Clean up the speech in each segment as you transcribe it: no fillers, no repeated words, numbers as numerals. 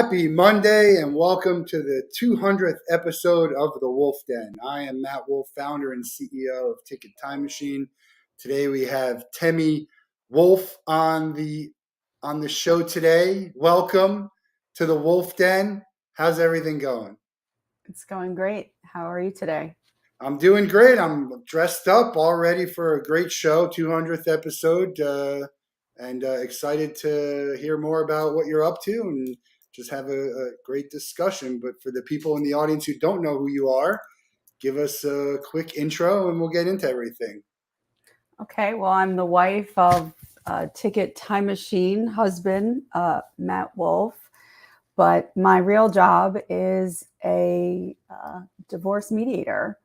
Happy Monday and welcome to the 200th episode of The Wolf Den. I am Matt Wolff, founder and CEO of Ticket Time Machine. Today we have Temi Wolff on the show today. Welcome to The Wolf Den. How's everything going? It's going great. How are you today? I'm doing great. I'm dressed up, all ready for a great show, 200th episode, and excited to hear more about what you're up to and just have a great discussion. But for the people in the audience who don't know who you are, give us a quick intro and we'll get into everything. Okay, well, I'm the wife of Ticket Time Machine husband, Matt Wolff, but my real job is a divorce mediator.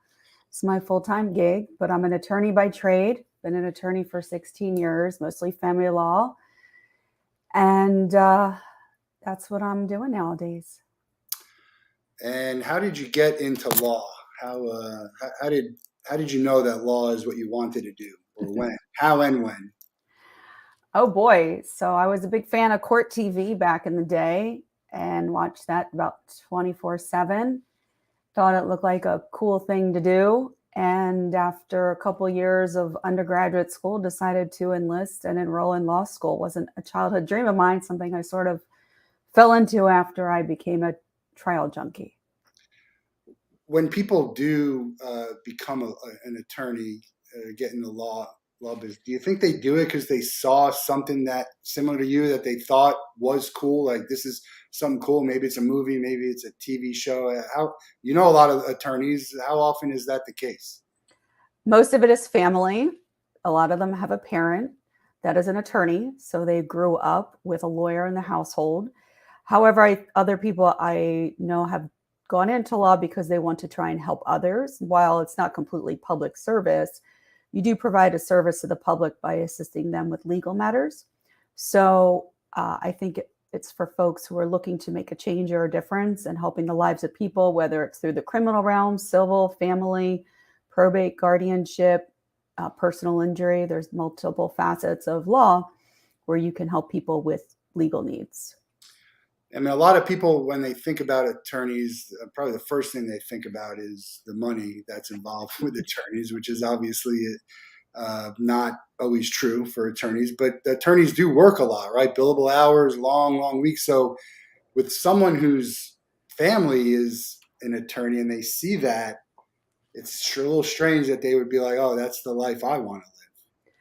It's my full-time gig, but I'm an attorney by trade, been an attorney for 16 years, mostly family law. And that's what I'm doing nowadays. And how did you get into law? How did you know that law is what you wanted to do, or when? How and when? Oh boy. So I was a big fan of court TV back in the day and watched that about 24/7. Thought it looked like a cool thing to do. And after a couple years of undergraduate school, decided to enlist and enroll in law school. It wasn't a childhood dream of mine, something I sort of fell into after I became a trial junkie. When people do become an attorney, get in the law business, do you think they do it because they saw something that similar to you that they thought was cool? Like, this is something cool. Maybe it's a movie, maybe it's a TV show. How, you know, a lot of attorneys. How often is that the case? Most of it is family. A lot of them have a parent that is an attorney, so they grew up with a lawyer in the household. However, other people I know have gone into law because they want to try and help others. While it's not completely public service, you do provide a service to the public by assisting them with legal matters. So I think it's for folks who are looking to make a change or a difference and helping the lives of people, whether it's through the criminal realm, civil, family, probate, guardianship, personal injury. There's multiple facets of law where you can help people with legal needs. I mean, a lot of people, when they think about attorneys, probably the first thing they think about is the money that's involved with attorneys, which is obviously not always true for attorneys. But attorneys do work a lot, right? Billable hours, long weeks. So with someone whose family is an attorney and they see that, it's a little strange that they would be like, oh, that's the life I want to live.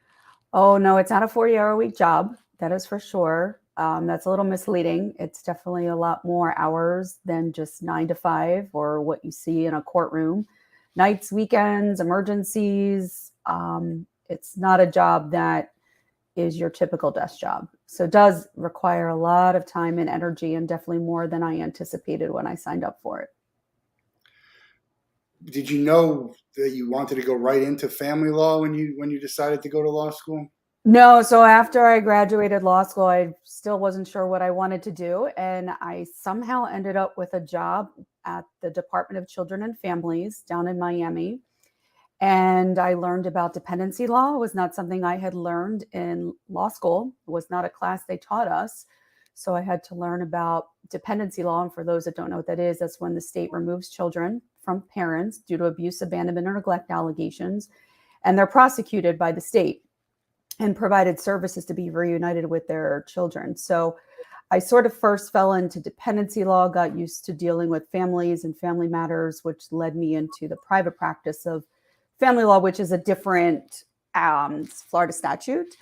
Oh, no, it's not a 40-hour-a-week job. That is for sure. That's a little misleading. It's definitely a lot more hours than just 9 to 5 or what you see in a courtroom. Nights, weekends, emergencies. It's not a job that is your typical desk job. So it does require a lot of time and energy, and definitely more than I anticipated when I signed up for it. Did you know that you wanted to go right into family law when you decided to go to law school? No, so after I graduated law school, I still wasn't sure what I wanted to do. And I somehow ended up with a job at the Department of Children and Families down in Miami. And I learned about dependency law. It was not something I had learned in law school. It was not a class they taught us. So I had to learn about dependency law. And for those that don't know what that is, that's when the state removes children from parents due to abuse, abandonment, or neglect allegations. And they're prosecuted by the state and provided services to be reunited with their children. So I sort of first fell into dependency law, got used to dealing with families and family matters, which led me into the private practice of family law, which is a different Florida statute,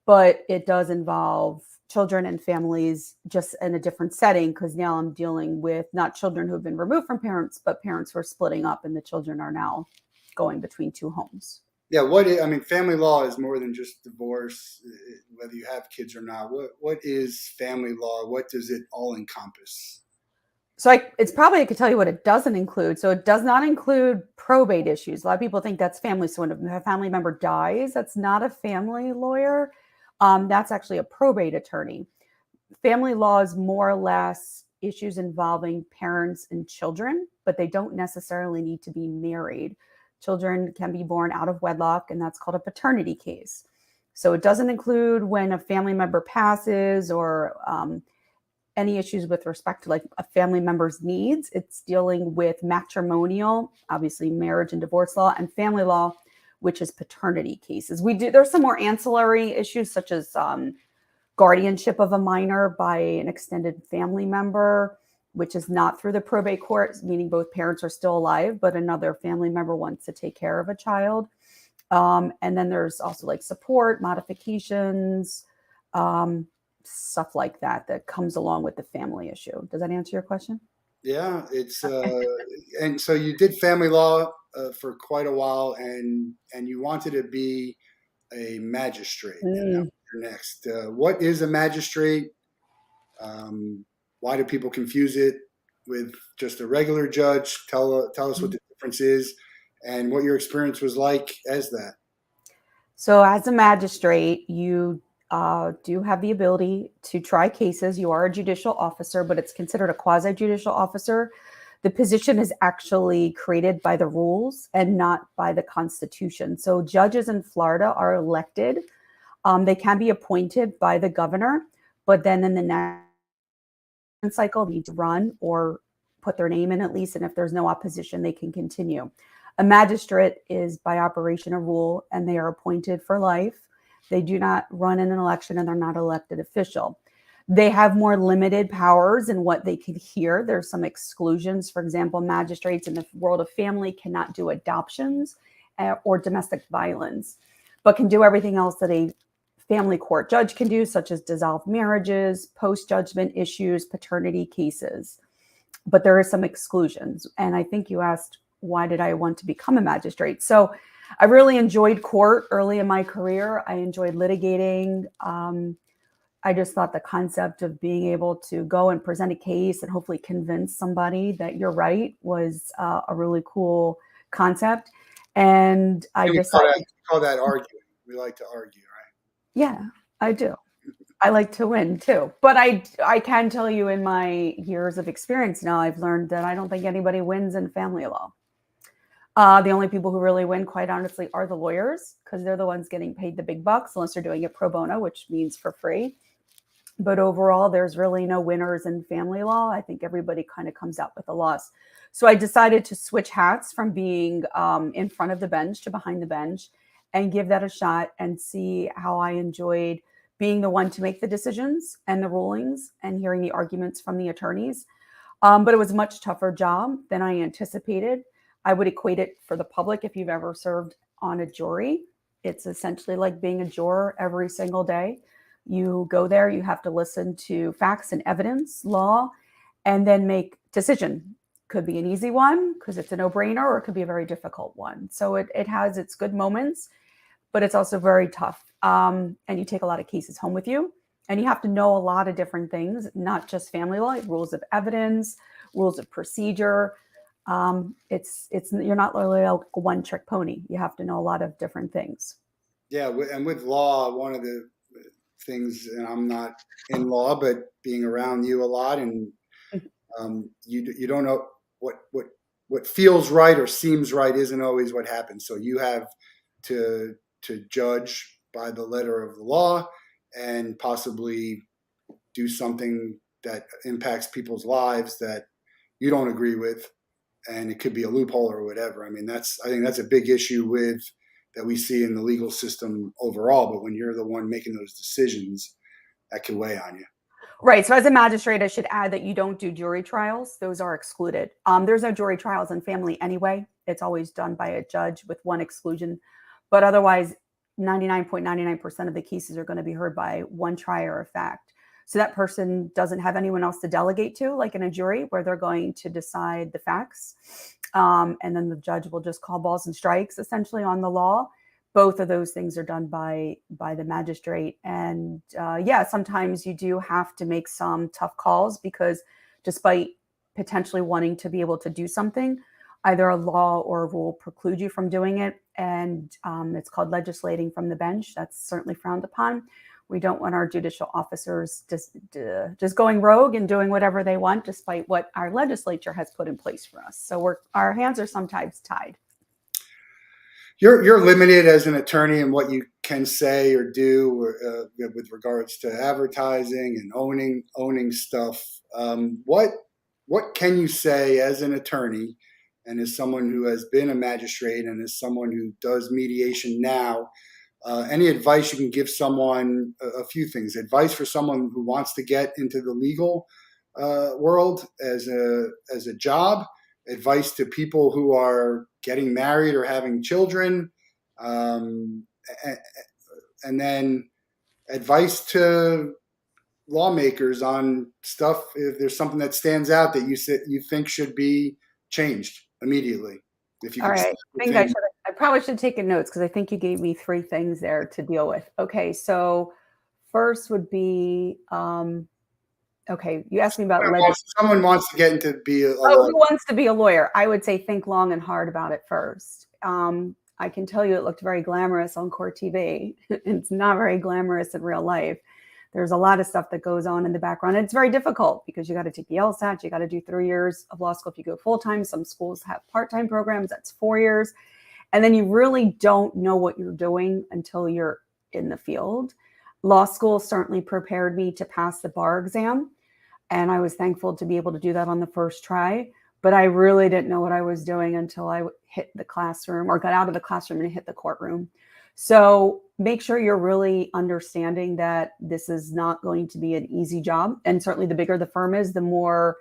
but it does involve children and families just in a different setting, because now I'm dealing with not children who have been removed from parents, but parents who are splitting up and the children are now going between two homes. Yeah, family law is more than just divorce, whether you have kids or not. What is family law? What does it all encompass? So it's probably, I could tell you what it doesn't include. So it does not include probate issues. A lot of people think that's family. So when a family member dies, that's not a family lawyer. That's actually a probate attorney. Family law is more or less issues involving parents and children, but they don't necessarily need to be married. Children can be born out of wedlock, and that's called a paternity case. So it doesn't include when a family member passes or any issues with respect to like a family member's needs. It's dealing with matrimonial, obviously marriage and divorce law, and family law, which is paternity cases. There's some more ancillary issues such as guardianship of a minor by an extended family member, which is not through the probate court, meaning both parents are still alive, but another family member wants to take care of a child. And then there's also like support, modifications, stuff like that comes along with the family issue. Does that answer your question? Yeah, it's and so you did family law for quite a while, and you wanted to be a magistrate, and that Mm. was your next. What is a magistrate? Um, why do people confuse it with just a regular judge? Tell us what the difference is, and what your experience was like as that. So, as a magistrate, you do have the ability to try cases. You are a judicial officer, but it's considered a quasi judicial officer. The position is actually created by the rules and not by the Constitution. So, judges in Florida are elected. They can be appointed by the governor, but then in the next cycle, they need to run or put their name in at least. And if there's no opposition, they can continue. A magistrate is by operation a rule, and they are appointed for life. They do not run in an election, and they're not elected official. They have more limited powers in what they can hear. There's some exclusions. For example, magistrates in the world of family cannot do adoptions or domestic violence, but can do everything else that a family court judge can do, such as dissolve marriages, post-judgment issues, paternity cases. But there are some exclusions. And I think you asked, why did I want to become a magistrate? So I really enjoyed court early in my career. I enjoyed litigating. I just thought the concept of being able to go and present a case and hopefully convince somebody that you're right was a really cool concept. And I decided, We call that arguing. We like to argue, right? yeah, I do. I like to win too. But I can tell you in my years of experience now, I've learned that I don't think anybody wins in family law. The only people who really win, quite honestly, are the lawyers, because they're the ones getting paid the big bucks, unless they're doing it pro bono, which means for free. But overall, there's really no winners in family law. I think everybody kind of comes out with a loss. So I decided to switch hats from being in front of the bench to behind the bench and give that a shot and see how I enjoyed being the one to make the decisions and the rulings and hearing the arguments from the attorneys. But it was a much tougher job than I anticipated. I would equate it for the public if you've ever served on a jury. It's essentially like being a juror every single day. You go there, you have to listen to facts and evidence, law, and then make decision. Could be an easy one because it's a no-brainer, or it could be a very difficult one. So it has its good moments, but it's also very tough. And you take a lot of cases home with you, and you have to know a lot of different things, not just family law, rules of evidence, rules of procedure. You're not really a one-trick pony. You have to know a lot of different things. Yeah, and with law, one of the things, and I'm not in law, but being around you a lot, and you don't know what feels right or seems right isn't always what happens. So you have to judge by the letter of the law and possibly do something that impacts people's lives that you don't agree with, and it could be a loophole or whatever. I mean, I think that's a big issue with that we see in the legal system overall. But when you're the one making those decisions, that can weigh on you. Right. So as a magistrate, I should add that you don't do jury trials. Those are excluded. There's no jury trials in family anyway. It's always done by a judge with one exclusion. But otherwise, 99.99% of the cases are going to be heard by one trier of fact. So that person doesn't have anyone else to delegate to, like in a jury where they're going to decide the facts. And then the judge will just call balls and strikes essentially on the law. Both of those things are done by the magistrate. And sometimes you do have to make some tough calls because despite potentially wanting to be able to do something, either a law or a rule preclude you from doing it. And it's called legislating from the bench. That's certainly frowned upon. We don't want our judicial officers just going rogue and doing whatever they want, despite what our legislature has put in place for us. So our hands are sometimes tied. You're limited as an attorney in what you can say or do with regards to advertising and owning stuff. What can you say as an attorney and as someone who has been a magistrate and as someone who does mediation now? Any advice you can give someone? A few things. Advice for someone who wants to get into the legal world as a job. Advice to people who are getting married or having children. Um, and then advice to lawmakers on stuff if there's something that stands out that you think should be changed immediately. If you All could right. I probably should take notes because I think you gave me 3 things there to deal with. Okay. So first would be, okay, you asked me about someone wants to get into be a lawyer. lawyer. Who wants to be a lawyer? I would say think long and hard about it first. I can tell you it looked very glamorous on court TV. It's not very glamorous in real life. There's a lot of stuff that goes on in the background. And it's very difficult because you got to take the LSAT. You got to do 3 years of law school if you go full time. Some schools have part-time programs. That's 4 years. And then you really don't know what you're doing until you're in the field. Law school certainly prepared me to pass the bar exam. And I was thankful to be able to do that on the first try. But I really didn't know what I was doing until I hit the classroom or got out of the classroom and hit the courtroom. So make sure you're really understanding that this is not going to be an easy job. And certainly the bigger the firm is, the more,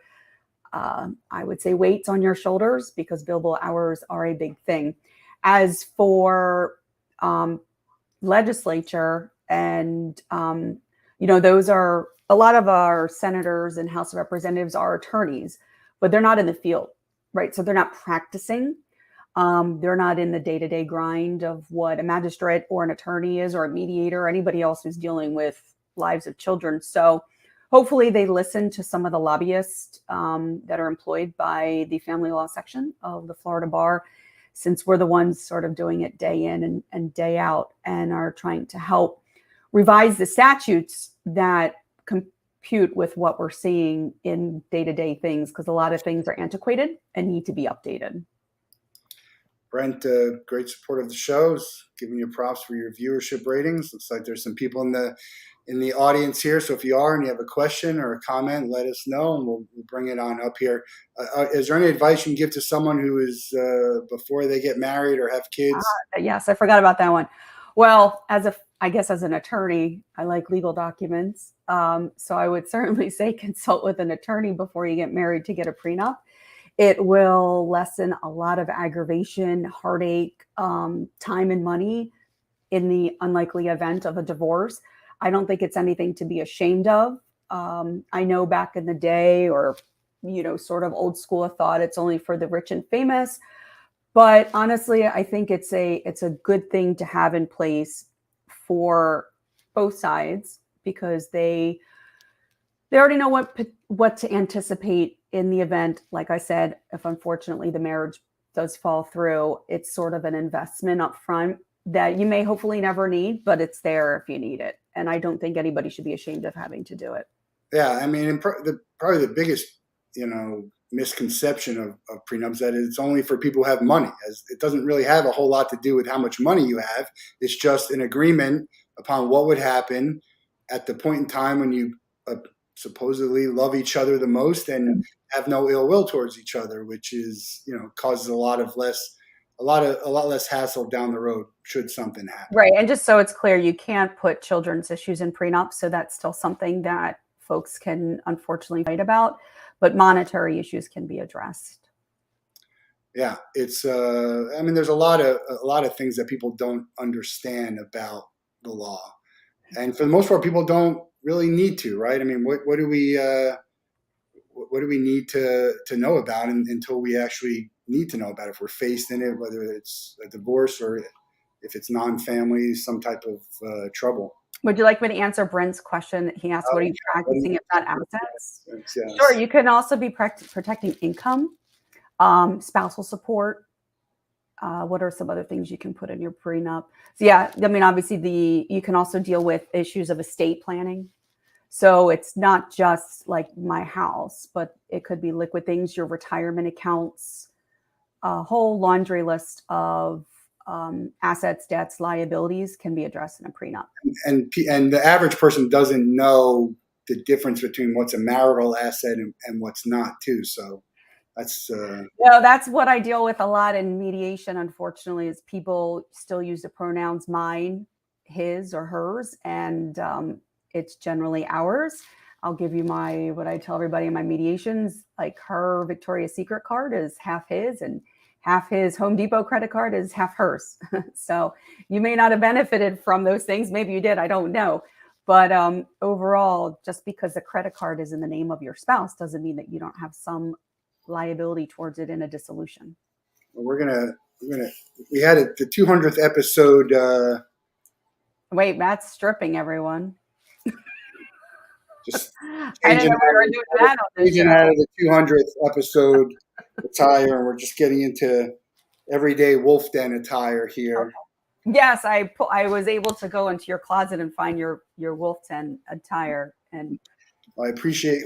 I would say, weight's on your shoulders because billable hours are a big thing. As for legislature and, those are a lot of our senators and House of Representatives are attorneys, but they're not in the field, right? So they're not practicing. They're not in the day-to-day grind of what a magistrate or an attorney is or a mediator or anybody else who's dealing with lives of children. So hopefully they listen to some of the lobbyists that are employed by the family law section of the Florida Bar, since we're the ones sort of doing it day in and day out and are trying to help revise the statutes that compute with what we're seeing in day-to-day things, because a lot of things are antiquated and need to be updated. Brent, great support of the shows. Giving you props for your viewership ratings. Looks like there's some people in the audience here. So if you are and you have a question or a comment, let us know and we'll bring it on up here. Is there any advice you can give to someone who is before they get married or have kids? Yes, I forgot about that one. Well, I guess as an attorney, I like legal documents. So I would certainly say consult with an attorney before you get married to get a prenup. It will lessen a lot of aggravation, heartache, time and money in the unlikely event of a divorce. I don't think it's anything to be ashamed of. I know back in the day, or, sort of old school thought it's only for the rich and famous. But honestly, I think it's a good thing to have in place for both sides because they already know what to anticipate in the event. Like I said, if unfortunately the marriage does fall through, it's sort of an investment up front that you may hopefully never need, but it's there if you need it. And I don't think anybody should be ashamed of having to do it. Yeah, I mean, probably the biggest, misconception of prenups that it's only for people who have money, as it doesn't really have a whole lot to do with how much money you have. It's just an agreement upon what would happen at the point in time when you supposedly love each other the most and have no ill will towards each other, which is, causes a lot less hassle down the road should something happen. Right. And just so it's clear, you can't put children's issues in prenup. So that's still something that folks can unfortunately fight about, but monetary issues can be addressed. Yeah, it's there's a lot of things that people don't understand about the law. And for the most part, people don't really need to, right? I mean, what do we need to know about until we actually need to know about it? If we're faced in it, whether it's a divorce or if it's non-family, some type of trouble. Would you like me to answer Brent's question? He asked, what are you practicing if not assets? Yes. Sure. You can also be protecting income, spousal support. What are some other things you can put in your prenup? So yeah, I mean, obviously you can also deal with issues of estate planning. So it's not just like my house, but it could be liquid things, your retirement accounts, a whole laundry list of assets, debts, liabilities can be addressed in a prenup. And the average person doesn't know the difference between what's a marital asset and what's not too. So that's That's what I deal with a lot in mediation, unfortunately, is people still use the pronouns mine, his, or hers, and it's generally ours. I'll give you what I tell everybody in my mediations, like her Victoria's Secret card is half his and half his Home Depot credit card is half hers. So you may not have benefited from those things. Maybe you did, I don't know. But overall, just because the credit card is in the name of your spouse doesn't mean that you don't have some liability towards it in a dissolution. we had the 200th episode. Wait, Matt's stripping everyone. Just I didn't know we were doing that on this show. Out of the 200th episode attire, and we're just getting into everyday Wolf Den attire here. Okay. Yes, I was able to go into your closet and find your Wolf Den attire, and we appreciate.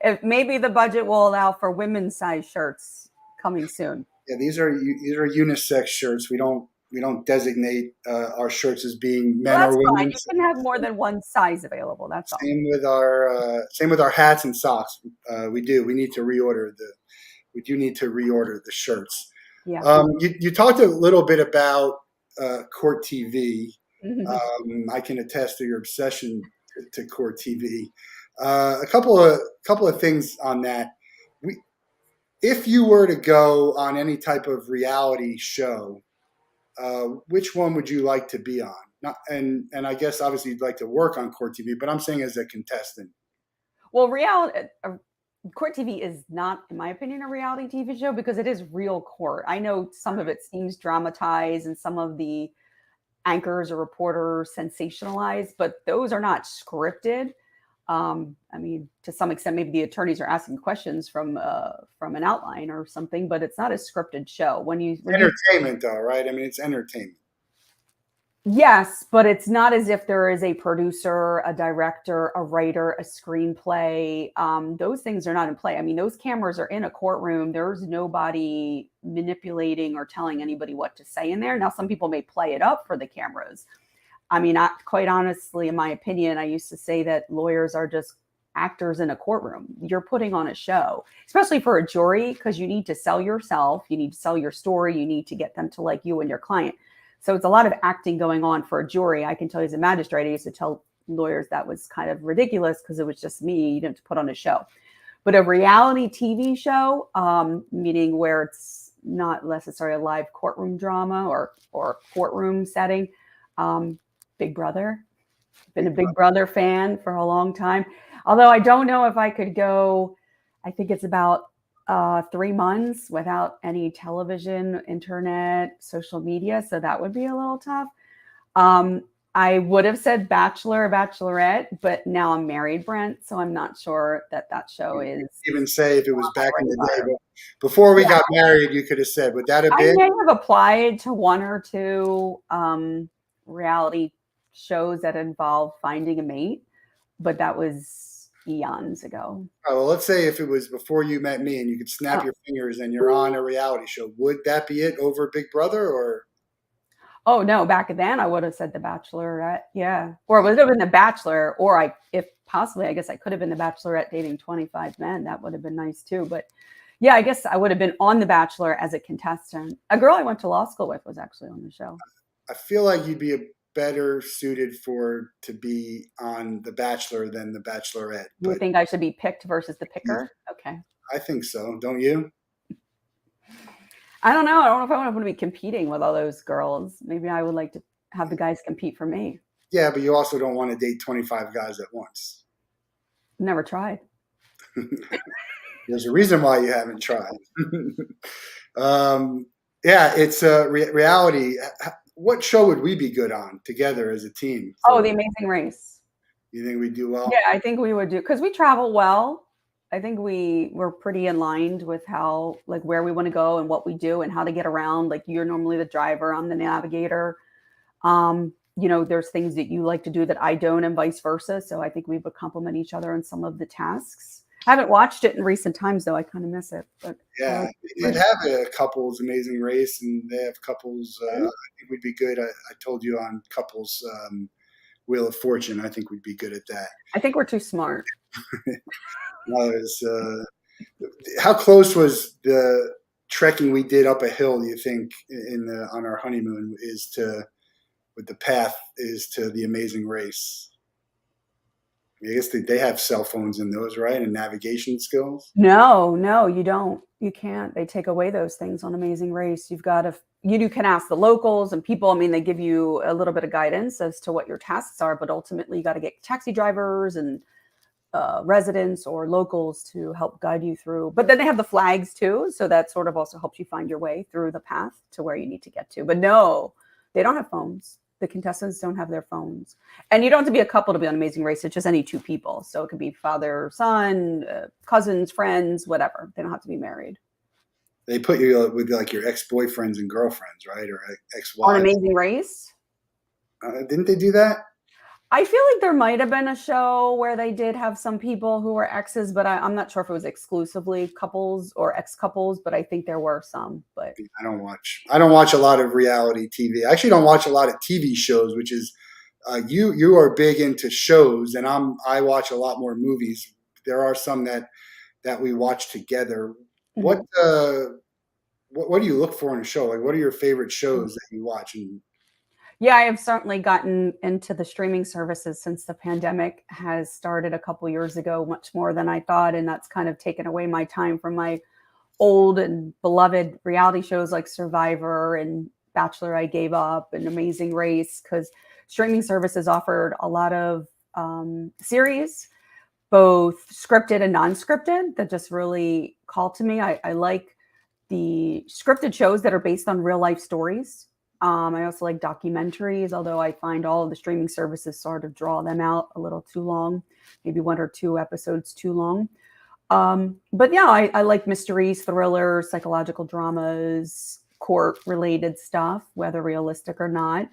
If maybe the budget will allow for women's size shirts coming soon. Yeah, these are unisex shirts. We don't designate our shirts as being men or women. Fine. You can have more than one size available. That's all. Same with our hats and socks. We need to reorder the shirts. Yeah. You talked a little bit about Court TV. Mm-hmm. I can attest to your obsession to Court TV. A couple of things on that. If you were to go on any type of reality show, which one would you like to be on? And I guess obviously you'd like to work on Court TV, but I'm saying as a contestant. Well, Court TV is not, in my opinion, a reality TV show because it is real court. I know some of it seems dramatized and some of the anchors or reporters sensationalized, but those are not scripted. I mean, to some extent, maybe the attorneys are asking questions from an outline or something, but it's not a scripted show. Entertainment, though, right? I mean, it's entertainment. Yes, but it's not as if there is a producer, a director, a writer, a screenplay. Those things are not in play. I mean, those cameras are in a courtroom. There's nobody manipulating or telling anybody what to say in there. Now, some people may play it up for the cameras. I mean, quite honestly, in my opinion, I used to say that lawyers are just actors in a courtroom. You're putting on a show, especially for a jury, because you need to sell yourself. You need to sell your story. You need to get them to like you and your client. So it's a lot of acting going on for a jury. I can tell you as a magistrate, I used to tell lawyers that was kind of ridiculous because it was just me. You didn't have to put on a show. But a reality TV show, meaning where it's not necessarily a live courtroom drama or courtroom setting, Big Brother. Been a Big Brother fan for a long time. Although I don't know if I could go, I think it's about 3 months without any television, internet, social media. So that would be a little tough. I would have said Bachelor or Bachelorette, but now I'm married, Brent. So I'm not sure that show is. Even say if it was back in the day, but before we got married, you could have said, would that have been? I may have applied to one or two reality shows that involve finding a mate, but that was eons ago. Oh, well, let's say if it was before you met me and you could snap your fingers and you're on a reality show, would that be it over Big Brother or? Oh no, back then I would have said The Bachelorette, yeah. Or it would have been The Bachelor, or if possibly, I guess I could have been The Bachelorette dating 25 men. That would have been nice too. But yeah, I guess I would have been on The Bachelor as a contestant. A girl I went to law school with was actually on the show. I feel like you'd be better suited to be on The Bachelor than The Bachelorette. You think I should be picked versus the picker? Okay. I think so. Don't you? I don't know. I don't know if I want to be competing with all those girls. Maybe I would like to have the guys compete for me. Yeah, but you also don't want to date 25 guys at once. Never tried. There's a reason why you haven't tried. Yeah, it's a reality. What show would we be good on together as a team? Oh, The Amazing Race. You think we'd do well? Yeah, I think we would do, because we travel well. I think we're pretty aligned with where we want to go and what we do and how to get around. Like, you're normally the driver, I'm the navigator. There's things that you like to do that I don't and vice versa. So I think we would complement each other on some of the tasks. Haven't watched it in recent times, though. I kind of miss it. But I Yeah, like they did have a couples Amazing Race, and they have couples. I think we'd be good. I told you on couples Wheel of Fortune. I think we'd be good at that. I think we're too smart. No, how close was the trekking we did up a hill? Do you think on our honeymoon is to with the path is to the Amazing Race? I guess they have cell phones in those, right? And navigation skills. No, no, you don't. You can't. They take away those things on Amazing Race. You've got to, you can ask the locals and people. I mean, they give you a little bit of guidance as to what your tasks are, but ultimately you got to get taxi drivers and residents or locals to help guide you through. But then they have the flags too. So that sort of also helps you find your way through the path to where you need to get to. But no, they don't have phones. The contestants don't have their phones. And you don't have to be a couple to be on Amazing Race. It's just any two people. So it could be father, son, cousins, friends, whatever. They don't have to be married. They put you with like your ex-boyfriends and girlfriends, right? Or On ex-wives. Amazing Race? Didn't they do that? I feel like there might have been a show where they did have some people who were exes, but I'm not sure if it was exclusively couples or ex-couples, but I think there were some. But I don't watch a lot of reality TV. I actually don't watch a lot of TV shows, which is you are big into shows, and I watch a lot more movies. There are some that we watch together. What what do you look for in a show? Like, what are your favorite shows that you watch? And yeah, I have certainly gotten into the streaming services since the pandemic has started a couple years ago, much more than I thought. And that's kind of taken away my time from my old and beloved reality shows like Survivor and Bachelor I Gave Up and Amazing Race, because streaming services offered a lot of series, both scripted and non-scripted, that just really called to me. I like the scripted shows that are based on real life stories. I also like documentaries, although I find all of the streaming services sort of draw them out a little too long, maybe one or two episodes too long. But yeah, I like mysteries, thrillers, psychological dramas, court related stuff, whether realistic or not.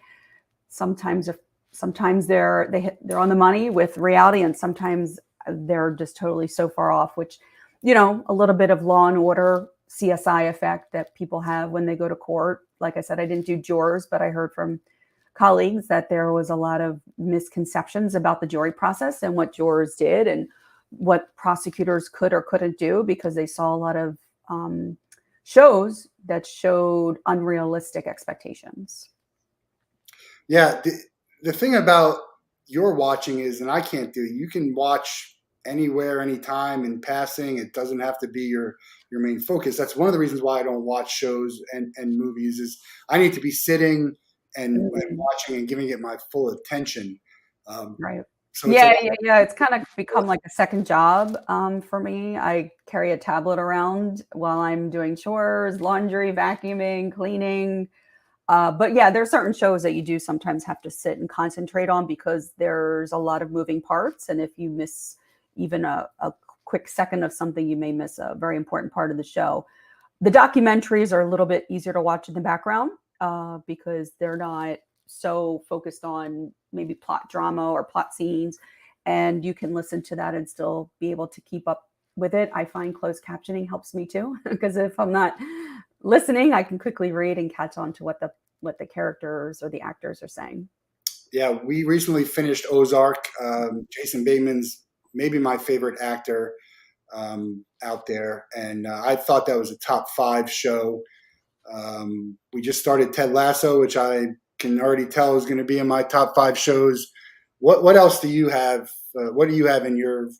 Sometimes they're on the money with reality, and sometimes they're just totally so far off, which, a little bit of Law and Order CSI effect that people have when they go to court. Like I said, I didn't do jurors, but I heard from colleagues that there was a lot of misconceptions about the jury process and what jurors did and what prosecutors could or couldn't do, because they saw a lot of shows that showed unrealistic expectations. yeah, the thing about your watching is, and I can't do, you can watch anywhere, anytime in passing. It doesn't have to be your main focus. That's one of the reasons why I don't watch shows and movies is I need to be sitting and watching and giving it my full attention. Right. So Yeah. It's kind of become like a second job for me. I carry a tablet around while I'm doing chores, laundry, vacuuming, cleaning. But yeah, there are certain shows that you do sometimes have to sit and concentrate on because there's a lot of moving parts. And if you miss even a quick second of something, you may miss a very important part of the show. The documentaries are a little bit easier to watch in the background because they're not so focused on maybe plot drama or plot scenes. And you can listen to that and still be able to keep up with it. I find closed captioning helps me too, because if I'm not listening, I can quickly read and catch on to what the characters or the actors are saying. Yeah, we recently finished Ozark. Jason Bateman's maybe my favorite actor out there, and I thought that was a top 5 show. We just started Ted Lasso, which I can already tell is going to be in my top 5 shows. What else do you have? What do you have in your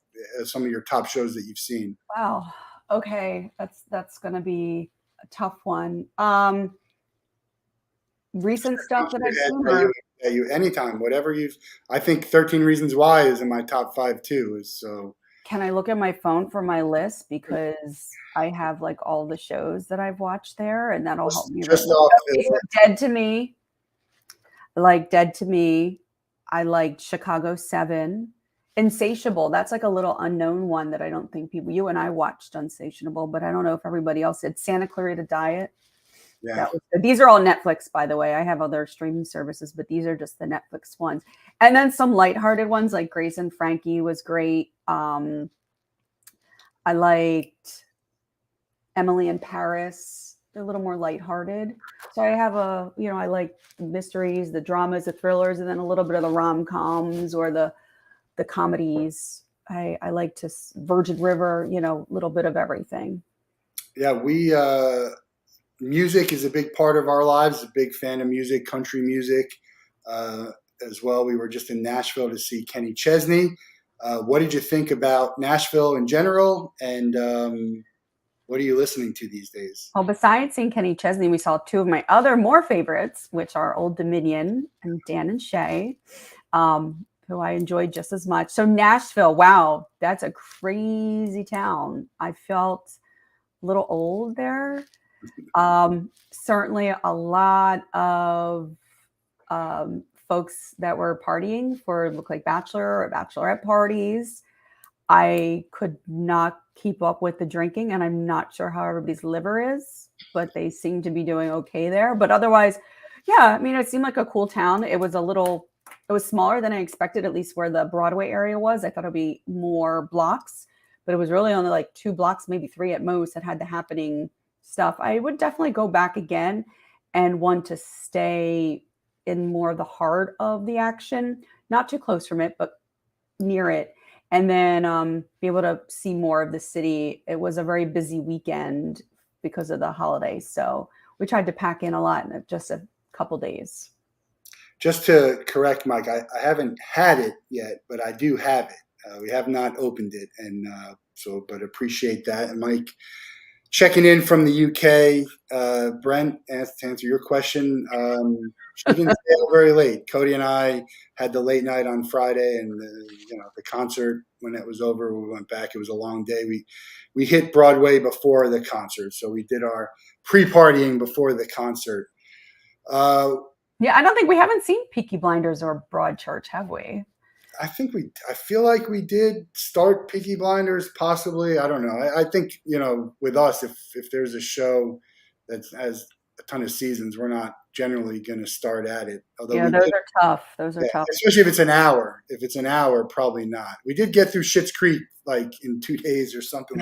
some of your top shows that you've seen? Wow. Okay, that's going to be a tough one. Recent stuff that I've seen. You anytime, whatever you. I think 13 Reasons Why is in my top 5 too. So can I look at my phone for my list, because I have like all the shows that I've watched there, and that'll help me. Just off Dead to Me. I like Dead to Me. I liked Chicago 7. Insatiable. That's like a little unknown one that I don't think people. You and I watched Insatiable, but I don't know if everybody else did. Santa Clarita Diet. Yeah. These are all Netflix, by the way. I have other streaming services, but these are just the Netflix ones. And then some lighthearted ones like Grace and Frankie was great. I liked Emily in Paris. They're a little more lighthearted. So I have I like the mysteries, the dramas, the thrillers, and then a little bit of the rom-coms or the comedies. I like to Virgin River, a little bit of everything. Yeah, music is a big part of our lives. A big fan of music, country music, uh, as well. We were just in Nashville to see Kenny Chesney. What did you think about Nashville in general, and what are you listening to these days? Well, besides seeing Kenny Chesney, we saw two of my other more favorites, which are Old Dominion and Dan and Shay, who I enjoyed just as much. So Nashville, wow, that's a crazy town. I felt a little old there. Certainly a lot of folks that were partying for look like bachelor or bachelorette parties. I could not keep up with the drinking, and I'm not sure how everybody's liver is, but they seem to be doing okay there. But otherwise, yeah, I mean, it seemed like a cool town. It was smaller than I expected, at least where the Broadway area was. I thought it'd be more blocks, but it was really only like 2 blocks, maybe 3 at most, that had the happening stuff. I would definitely go back again and want to stay in more of the heart of the action, not too close from it, but near it. And then be able to see more of the city. It was a very busy weekend because of the holidays. So we tried to pack in a lot in just a couple days. Just to correct Mike, I haven't had it yet, but I do have it. We have not opened it, and but appreciate that. And Mike, checking in from the UK, Brent, to answer your question, she didn't stay out very late. Cody and I had the late night on Friday, and the concert, when it was over, we went back. It was a long day. We hit Broadway before the concert, so we did our pre-partying before the concert. Yeah, I don't think we haven't seen Peaky Blinders or Broadchurch, have we? I feel like we did start Peaky Blinders, possibly. I don't know. I think, with us, if there's a show that has a ton of seasons, we're not generally going to start at it. Although Yeah, those are tough. Those are tough. especially if it's an hour. If it's an hour, probably not. We did get through Schitt's Creek like in 2 days or something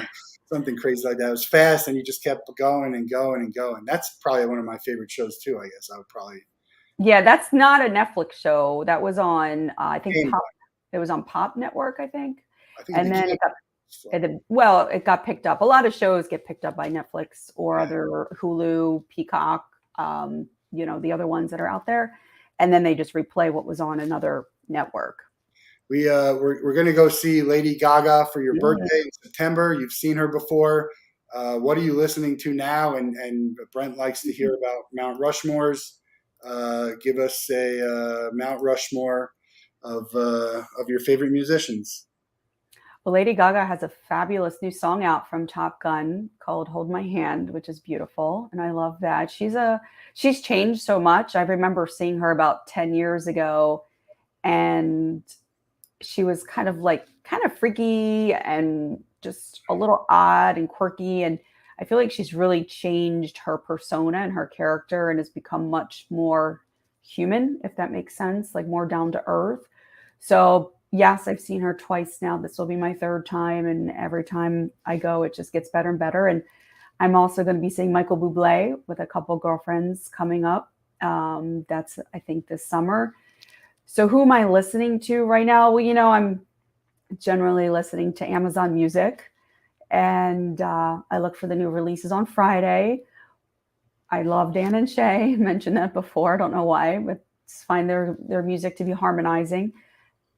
crazy like that. It was fast, and you just kept going and going and going. That's probably one of my favorite shows too. I guess I would probably. Yeah, that's not a Netflix show. That was on, I think, Game. Pop. It was on Pop Network, I think. I think And then it got picked up. A lot of shows get picked up by Netflix or other Hulu, Peacock, the other ones that are out there. And then they just replay what was on another network. We're going to go see Lady Gaga for your birthday in September. You've seen her before. What are you listening to now? And Brent likes to hear about Mount Rushmores. Give us a Mount Rushmore of your favorite musicians. Well, Lady Gaga has a fabulous new song out from Top Gun called "Hold My Hand," which is beautiful, and I love that. She's changed so much. I remember seeing her about 10 years ago, and she was kind of freaky and just a little odd and quirky, and I feel like she's really changed her persona and her character and has become much more human, if that makes sense, like more down to earth. So yes, I've seen her twice now. This will be my third time. And every time I go, it just gets better and better. And I'm also going to be seeing Michael Bublé with a couple girlfriends coming up. That's, I think, this summer. So who am I listening to right now? Well, I'm generally listening to Amazon Music. And I look for the new releases on Friday. I love Dan and Shay. Mentioned that before. I don't know why, but it's find their music to be harmonizing.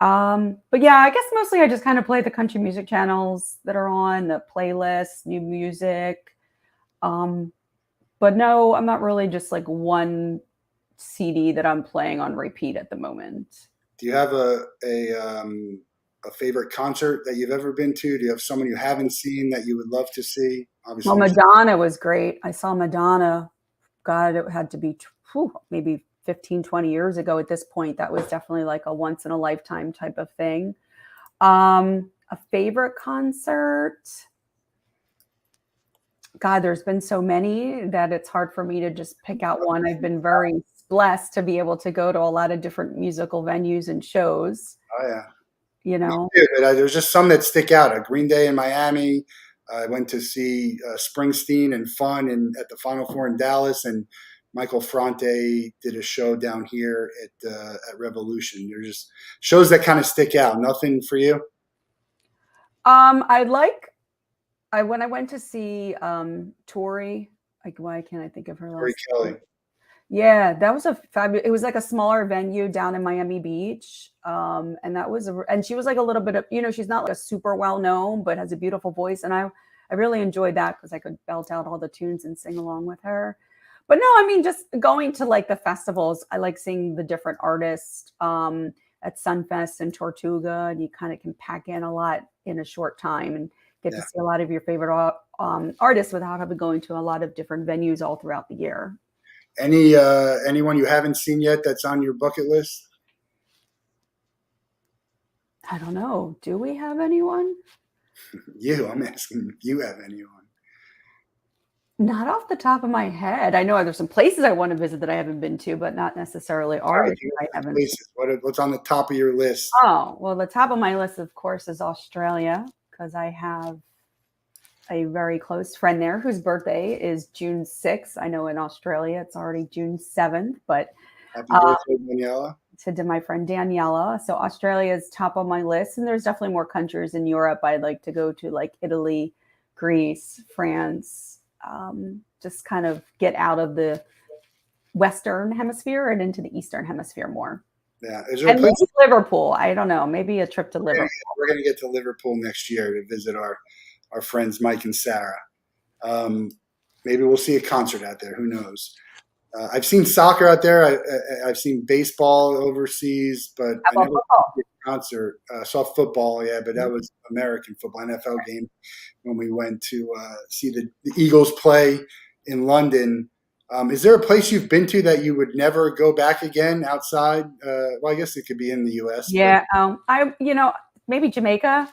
But yeah, I guess mostly I just kind of play the country music channels that are on the playlist, new music. But no, I'm not really just like one CD that I'm playing on repeat at the moment. Do you have a favorite concert that you've ever been to? Do you have someone you haven't seen that you would love to see? Obviously, well, Madonna was great. I saw Madonna. God, it had to be maybe 15, 20 years ago at this point. That was definitely like a once in a lifetime type of thing. A favorite concert. God, there's been so many that it's hard for me to just pick out one. I've been very blessed to be able to go to a lot of different musical venues and shows. Oh yeah. There's just some that stick out. A Green Day in Miami, I went to see Springsteen and Fun at the Final Four in Dallas, and Michael Fronte did a show down here at Revolution. They're just shows that kind of stick out. Nothing for you? I like when I went to see Tori. Like, why can't I think of her Corey last Kelly. name? Yeah, that was a fabulous. It was like a smaller venue down in Miami Beach, and that was and she was like a little bit of, she's not like a super well known, but has a beautiful voice, and I really enjoyed that because I could belt out all the tunes and sing along with her. But no, I mean, just going to like the festivals, I like seeing the different artists at Sunfest and Tortuga, and you kind of can pack in a lot in a short time and get to Yeah. see a lot of your favorite artists without having going to a lot of different venues all throughout the year. Anyone you haven't seen yet that's on your bucket list? I don't know. Do we have anyone? I'm asking if you have anyone. Not off the top of my head. I know there's some places I want to visit that I haven't been to, but not necessarily artists I haven't. Places. What's on the top of your list? Oh, well, the top of my list, of course, is Australia, because I have a very close friend there whose birthday is June 6th. I know in Australia it's already June 7th, but Happy birthday, Daniela. to my friend Daniela. So Australia is top of my list, and there's definitely more countries in Europe I'd like to go to, like Italy, Greece, France. Just kind of get out of the Western hemisphere and into the Eastern hemisphere more. Yeah, is there a And place? maybe Liverpool. I don't know. Maybe a trip to Liverpool. We're going to get to Liverpool next year to visit our friends Mike and Sarah. Maybe we'll see a concert out there. Who knows? I've seen soccer out there. I've seen baseball overseas, but How I about never football? did a concert. Saw football, yeah, but that was American football, NFL game when we went to see the Eagles play in London. Is there a place you've been to that you would never go back again outside? Well, I guess it could be in the U.S. Yeah. Maybe Jamaica,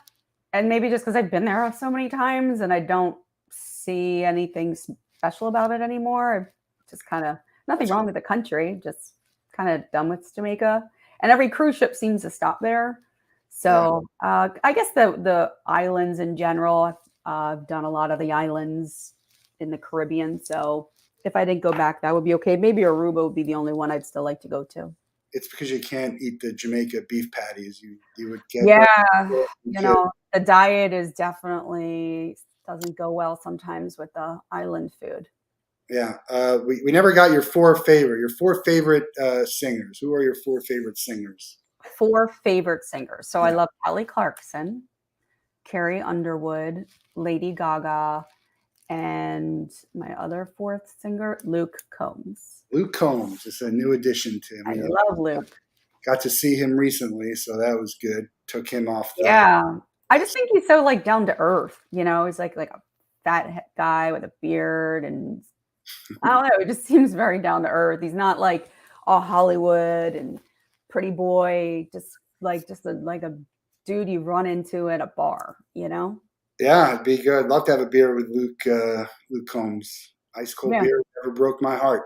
and maybe just because I've been there so many times and I don't see anything special about it anymore. Just kind of nothing wrong with the country, just kind of done with Jamaica. And every cruise ship seems to stop there. So I guess the islands in general, I've done a lot of the islands in the Caribbean. So if I didn't go back, that would be okay. Maybe Aruba would be the only one I'd still like to go to. It's because you can't eat the Jamaica beef patties. You would get The diet is definitely doesn't go well sometimes with the island food. Yeah, we never got your four favorite singers. Who are your four favorite singers? 4 favorite singers. So I love Kelly Clarkson, Carrie Underwood, Lady Gaga, and my other 4th singer, Luke Combs. Luke Combs is a new addition to me. I love Luke. Got to see him recently, so that was good. Took him off. Yeah, I just think he's so like down to earth. He's like a fat guy with a beard, and I don't know. It just seems very down to earth. He's not like all Hollywood and pretty boy. Just a dude you run into at a bar. Yeah, it'd be good. I'd love to have a beer with Luke Combs. Ice cold beer never broke my heart.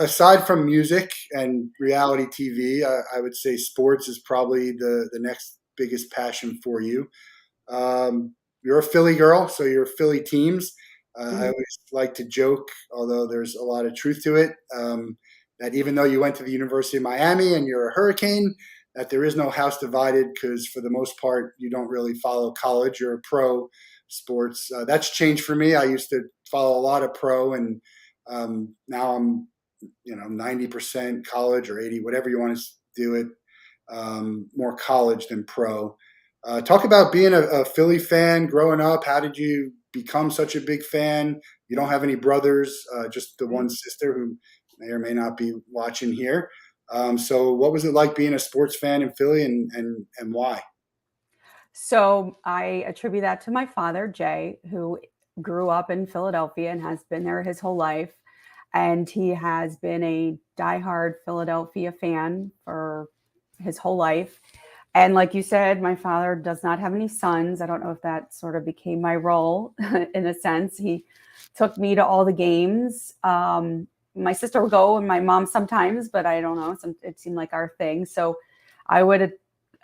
Aside from music and reality TV, I would say sports is probably the next biggest passion for you. You're a Philly girl, so you're Philly teams. I always like to joke, although there's a lot of truth to it, that even though you went to the University of Miami and you're a Hurricane, that there is no house divided because for the most part, you don't really follow college or pro sports. That's changed for me. I used to follow a lot of pro, and now I'm 90% college or 80, whatever you want to do it, more college than pro. Talk about being a Philly fan growing up. How did you become such a big fan? You don't have any brothers, just the one sister who may or may not be watching here. So what was it like being a sports fan in Philly, and why? So I attribute that to my father, Jay, who grew up in Philadelphia and has been there his whole life. And he has been a diehard Philadelphia fan for his whole life. And like you said, my father does not have any sons. I don't know if that sort of became my role in a sense. He took me to all the games. My sister would go and my mom sometimes, but I don't know. It seemed like our thing. So I would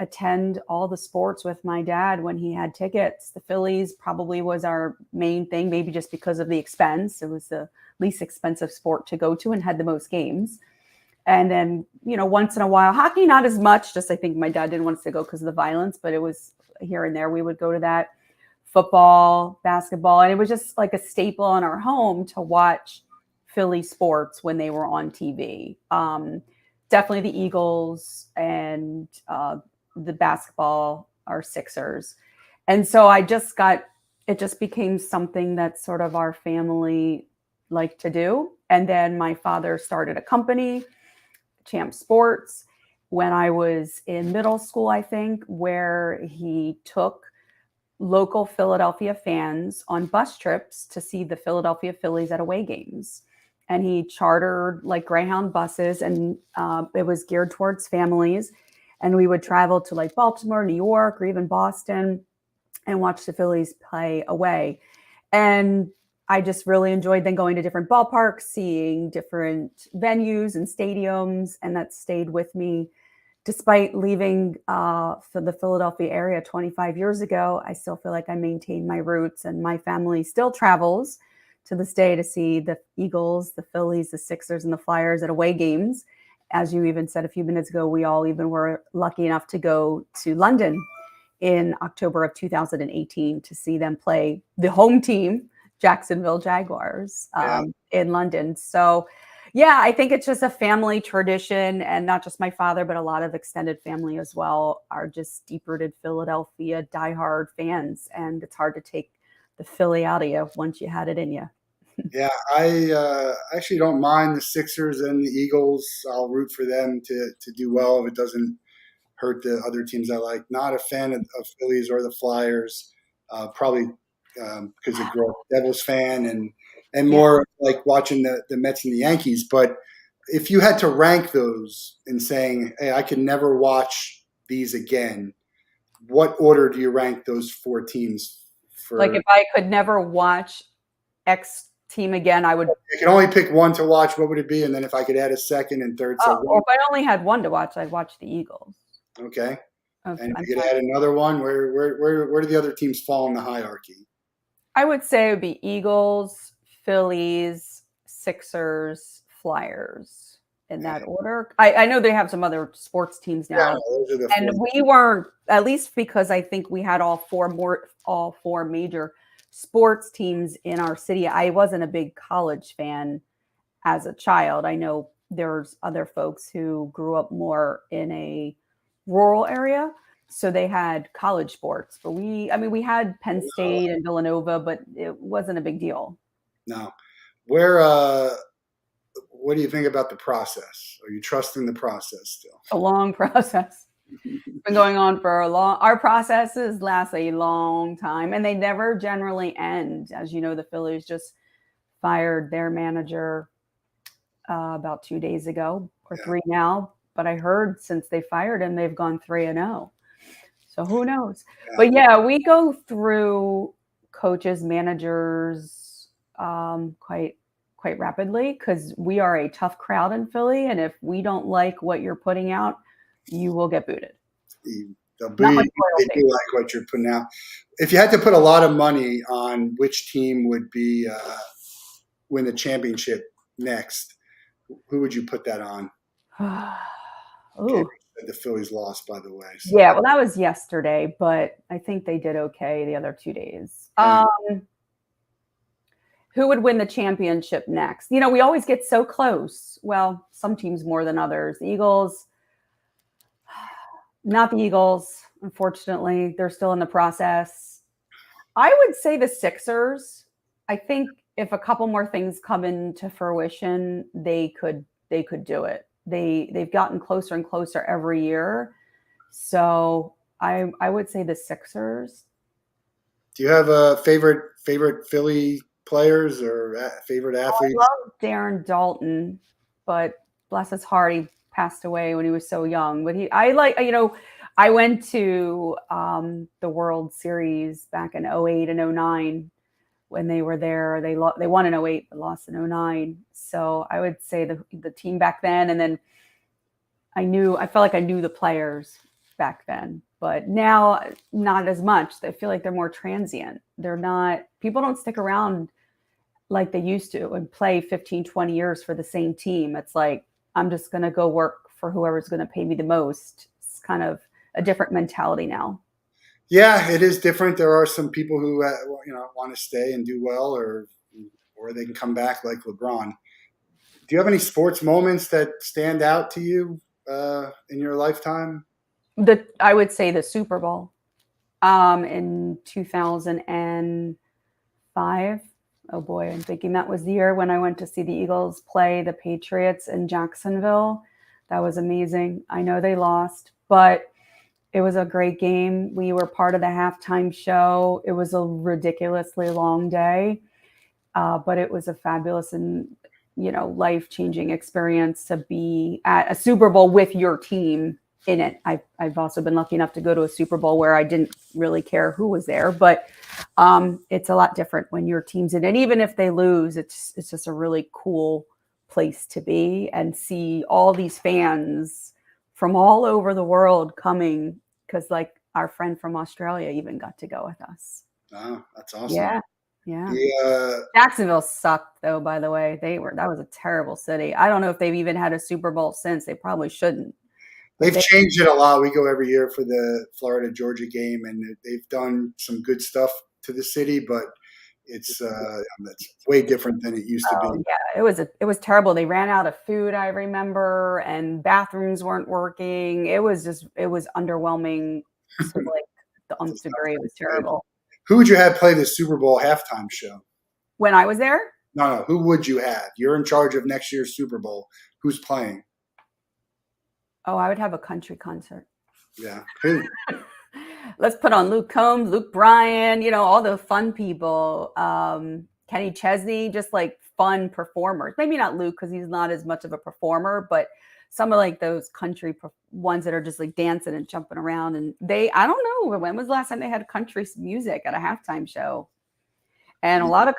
attend all the sports with my dad when he had tickets. The Phillies probably was our main thing, maybe just because of the expense. It was the least expensive sport to go to and had the most games. And then, once in a while, hockey, not as much. Just I think my dad didn't want us to go because of the violence, but it was here and there. We would go to that. Football, basketball. And it was just like a staple in our home to watch Philly sports when they were on TV. Definitely the Eagles and the basketball are Sixers. And so it just became something that sort of our family liked to do. And then my father started a company, Champ Sports, when I was in middle school, I think, where he took local Philadelphia fans on bus trips to see the Philadelphia Phillies at away games. And he chartered like Greyhound buses, and it was geared towards families. And we would travel to like Baltimore, New York, or even Boston and watch the Phillies play away. And I just really enjoyed then going to different ballparks, seeing different venues and stadiums. And that stayed with me. Despite leaving for the Philadelphia area 25 years ago, I still feel like I maintain my roots, and my family still travels to this day to see the Eagles, the Phillies, the Sixers, and the Flyers at away games. As you even said a few minutes ago, we all even were lucky enough to go to London in October of 2018 to see them play the home team, Jacksonville Jaguars, in London. So, yeah, I think it's just a family tradition, and not just my father, but a lot of extended family as well are just deep-rooted Philadelphia diehard fans, and it's hard to take the Philly out of you once you had it in you. Yeah, I actually don't mind the Sixers and the Eagles. I'll root for them to do well if it doesn't hurt the other teams I like. Not a fan of Phillies or the Flyers, probably because I grew up a Devils fan and more like watching the Mets and the Yankees. But if you had to rank those and saying, hey, I can never watch these again, what order do you rank those four teams for? Like if I could never watch X team again, I would. I can only pick one to watch. What would it be? And then if I could add a second and third, Or if I only had one to watch, I'd watch the Eagles. Okay. Okay, and if you could add another one, where do the other teams fall in the hierarchy? I would say it would be Eagles, Phillies, Sixers, Flyers in that order. I know they have some other sports teams now. Yeah, those are the and four. we weren't, at least because I think we had all four major sports teams in our city. I wasn't a big college fan as a child. I know there's other folks who grew up more in a rural area, so they had college sports. But we had Penn State and Villanova, but it wasn't a big deal. No. What do you think about the process? Are you trusting the process still? A long process. It's been going on for our processes last a long time, and they never generally end. As you know, the Phillies just fired their manager about 2 days ago, or 3 now. But I heard since they fired him, they've gone 3-0. So who knows? Yeah. But yeah, we go through coaches, managers quite rapidly because we are a tough crowd in Philly, and if we don't like what you're putting out, you will get booted. They do like what you're putting out. If you had to put a lot of money on which team would be win the championship next, who would you put that on? Okay, the Phillies lost, by the way. So. Yeah, well, that was yesterday, but I think they did okay the other 2 days. Who would win the championship next? You know, we always get so close. Well, some teams more than others. The Eagles, not the Eagles, unfortunately. They're still in the process. I would say the Sixers. I think if a couple more things come into fruition, they could do it. They've gotten closer and closer every year. So I would say the Sixers. Do you have a favorite Philly players or favorite athletes? I love Darren Dalton, but bless his heart, he passed away when he was so young. But I went to the World Series back in 2008 and 2009 when they were there. They won in 2008, but lost in 2009. So I would say the team back then, and then I felt like I knew the players back then, but now not as much. I feel like they're more transient. They're not, people don't stick around like they used to and play 15, 20 years for the same team. It's like, I'm just going to go work for whoever's going to pay me the most. It's kind of a different mentality now. Yeah, it is different. There are some people who want to stay and do well, or they can come back like LeBron. Do you have any sports moments that stand out to you in your lifetime? I would say the Super Bowl in 2005. Oh boy, I'm thinking that was the year when I went to see the Eagles play the Patriots in Jacksonville. That was amazing. I know they lost, but it was a great game. We were part of the halftime show. It was a ridiculously long day, but it was a fabulous and life-changing experience to be at a Super Bowl with your team in it. I've also been lucky enough to go to a Super Bowl where I didn't really care who was there, but it's a lot different when your team's in it. Even if they lose, it's just a really cool place to be and see all these fans from all over the world coming, because like our friend from Australia even got to go with us. Oh, that's awesome. Yeah. Jacksonville sucked though, by the way. That was a terrible city. I don't know if they've even had a Super Bowl since. They probably shouldn't. They've changed it a lot. We go every year for the Florida-Georgia game, and they've done some good stuff to the city, but it's way different than it used to be. Yeah, it was terrible. They ran out of food, I remember, and bathrooms weren't working. It was underwhelming to like the nth degree. It was terrible. Who would you have play the Super Bowl halftime show? When I was there? No. Who would you have? You're in charge of next year's Super Bowl. Who's playing? Oh, I would have a country concert. Yeah. Who? Let's put on Luke Combs, Luke Bryan, all the fun people. Kenny Chesney, just like fun performers. Maybe not Luke because he's not as much of a performer, but some of like those country ones that are just like dancing and jumping around. And I don't know, when was the last time they had country music at a halftime show? And a lot of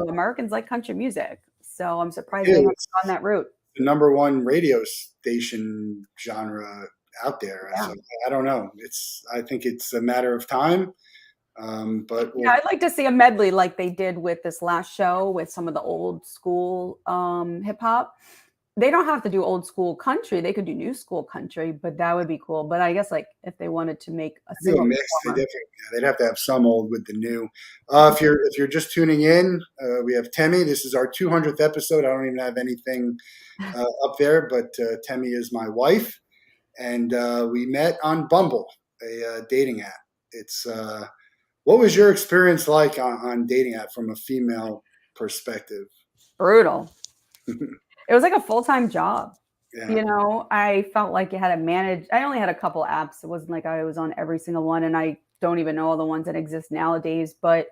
Americans like country music. So I'm surprised they haven't gone that route. The number one radio station genre out there. Yeah. So I don't know. I think it's a matter of time. But I'd like to see a medley like they did with this last show with some of the old school hip hop. They don't have to do old school country. They could do new school country, but that would be cool. But I guess like if they wanted to make a mix, they'd have to have some old with the new. If you're just tuning in, we have Temi. This is our 200th episode. I don't even have anything up there, but Temi is my wife, and we met on Bumble, a dating app. It's what was your experience like on dating app from a female perspective? Brutal. It was like a full-time job. Yeah. I felt like you had to manage. I only had a couple apps. It wasn't like I was on every single one, and I don't even know all the ones that exist nowadays. But,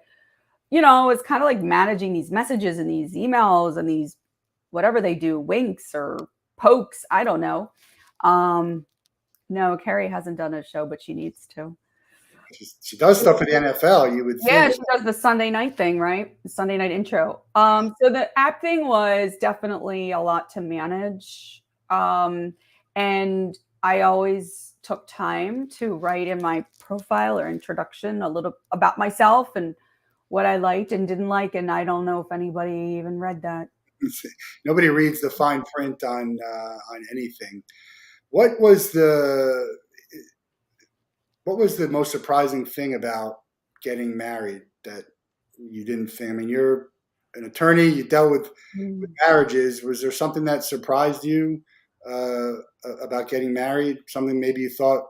it's kind of like managing these messages and these emails and these, whatever they do, winks or pokes. I don't know. No, Carrie hasn't done a show, but she needs to. She does stuff at the NFL. You would think. Yeah, she does the Sunday night thing, right? The Sunday night intro. So the app thing was definitely a lot to manage. And I always took time to write in my profile or introduction a little about myself and what I liked and didn't like. And I don't know if anybody even read that. Nobody reads the fine print on anything. What was the most surprising thing about getting married that you didn't think? I mean, you're an attorney, you dealt with marriages. Was there something that surprised you about getting married? Something maybe you thought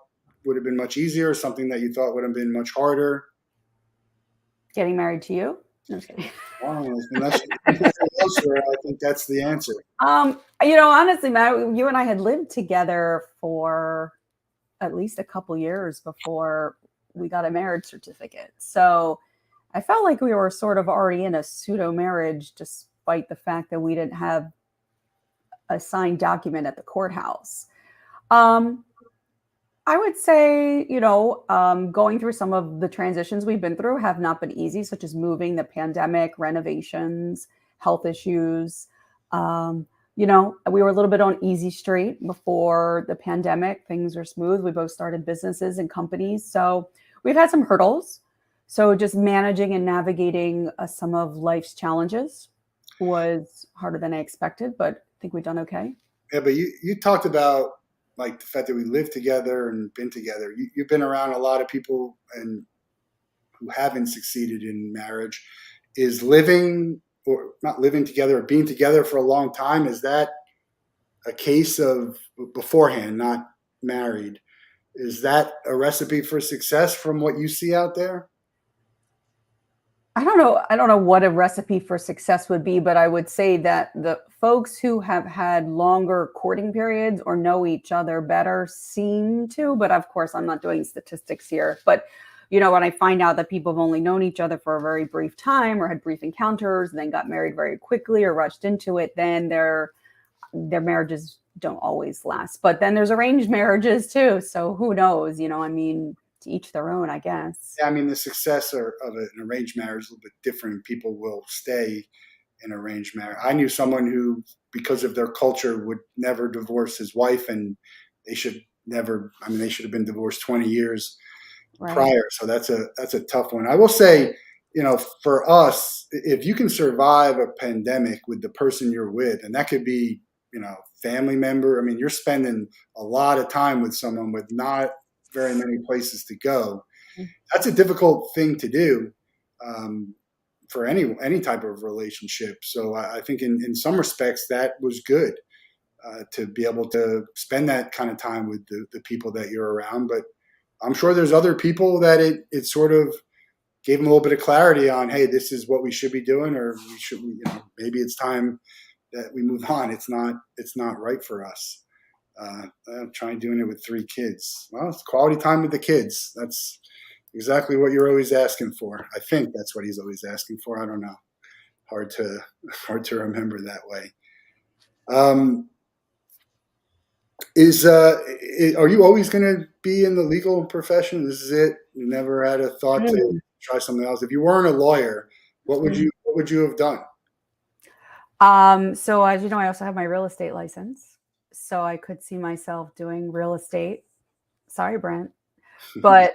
would have been much easier, something that you thought would have been much harder? Getting married to you? No, I'm just kidding. I think that's the answer. Honestly, Matt, you and I had lived together for at least a couple years before we got a marriage certificate. So I felt like we were sort of already in a pseudo marriage, despite the fact that we didn't have a signed document at the courthouse. I would say, going through some of the transitions we've been through have not been easy, such as moving, the pandemic, renovations, health issues. We were a little bit on easy street before the pandemic. Things were smooth. We both started businesses and companies. So we've had some hurdles. So just managing and navigating some of life's challenges was harder than I expected, but I think we've done okay. Yeah, but you talked about like the fact that we live together and been together. You've been around a lot of people and who haven't succeeded in marriage. Is living or not living together or being together for a long time, is that a case of beforehand, not married? Is that a recipe for success from what you see out there? I don't know. I don't know what a recipe for success would be, but I would say that the folks who have had longer courting periods or know each other better seem to. But of course, I'm not doing statistics here. But when I find out that people have only known each other for a very brief time or had brief encounters and then got married very quickly or rushed into it, then their marriages don't always last. But then there's arranged marriages too. So who knows? I mean, to each their own, I guess. Yeah, I mean, the success of an arranged marriage is a little bit different. People will stay in arranged marriage. I knew someone who, because of their culture, would never divorce his wife, and they should never. I mean, they should have been divorced 20 years Right. prior. So that's a tough one. I will say, for us, if you can survive a pandemic with the person you're with, and that could be, family member. I mean, you're spending a lot of time with someone with not very many places to go. That's a difficult thing to do, um, for any type of relationship. So I think in some respects that was good, to be able to spend that kind of time with the people that you're around. But I'm sure there's other people that it sort of gave them a little bit of clarity on, hey, this is what we should be doing, or we should, maybe it's time that we move on. It's not right for us. I'm trying doing it with 3 kids. Well, it's quality time with the kids. That's exactly what you're always asking for. I think that's what he's always asking for. I don't know. Hard to hard to remember that way. Um, are you always going to be in the legal profession? This is it. You never had a thought to Mm. try something else. If you weren't a lawyer, what would you have done? So as you know, I also have my real estate license. So I could see myself doing real estate. Sorry, Brent. But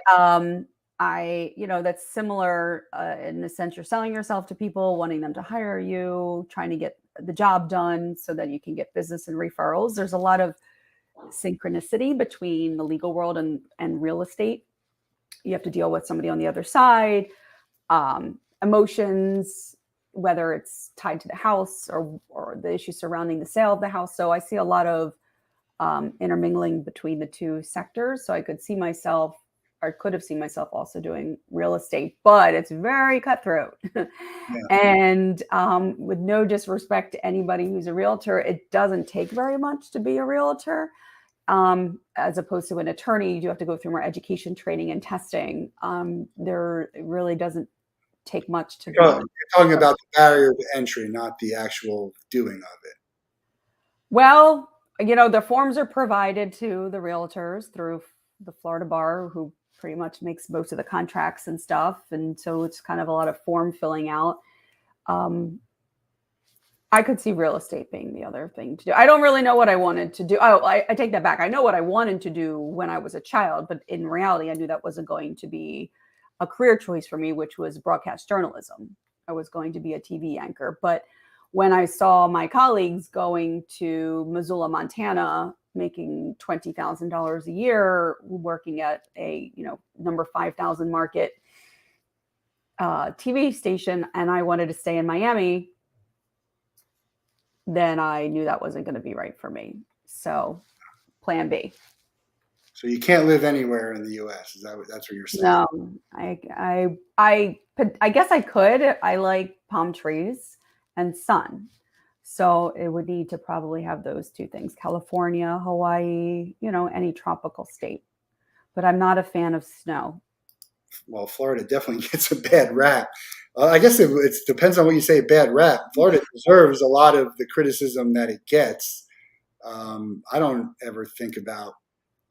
that's similar in the sense you're selling yourself to people, wanting them to hire you, trying to get the job done so that you can get business and referrals. There's a lot of synchronicity between the legal world and real estate. You have to deal with somebody on the other side, emotions, whether it's tied to the house or the issues surrounding the sale of the house. So I see a lot of intermingling between the two sectors. So I could see myself, or could have seen myself also doing real estate, but it's very cutthroat. Yeah. And with no disrespect to anybody who's a realtor, it doesn't take very much to be a realtor. As opposed to an attorney, you do have to go through more education, training, and testing. There it really doesn't take much to be You're on. talking about the barrier to entry, not the actual doing of it. Well, the forms are provided to the realtors through the Florida bar, who pretty much makes most of the contracts and stuff. And so it's kind of a lot of form filling out. Um, I could see real estate being the other thing to do. I don't really know what I wanted to do. Oh, I take that back. I know what I wanted to do when I was a child, but in reality, I knew that wasn't going to be a career choice for me, which was broadcast journalism. I was going to be a TV anchor. But when I saw my colleagues going to Missoula, Montana, making $20,000 a year, working at a number 5,000 market TV station, and I wanted to stay in Miami, then I knew that wasn't going to be right for me. So, plan B. So you can't live anywhere in the U.S. That's what you're saying? No, I guess I could. I like palm trees and sun. So it would need to probably have those two things: California, Hawaii, any tropical state. But I'm not a fan of snow. Well, Florida definitely gets a bad rap. I guess it depends on what you say. Bad rap. Florida deserves a lot of the criticism that it gets. I don't ever think about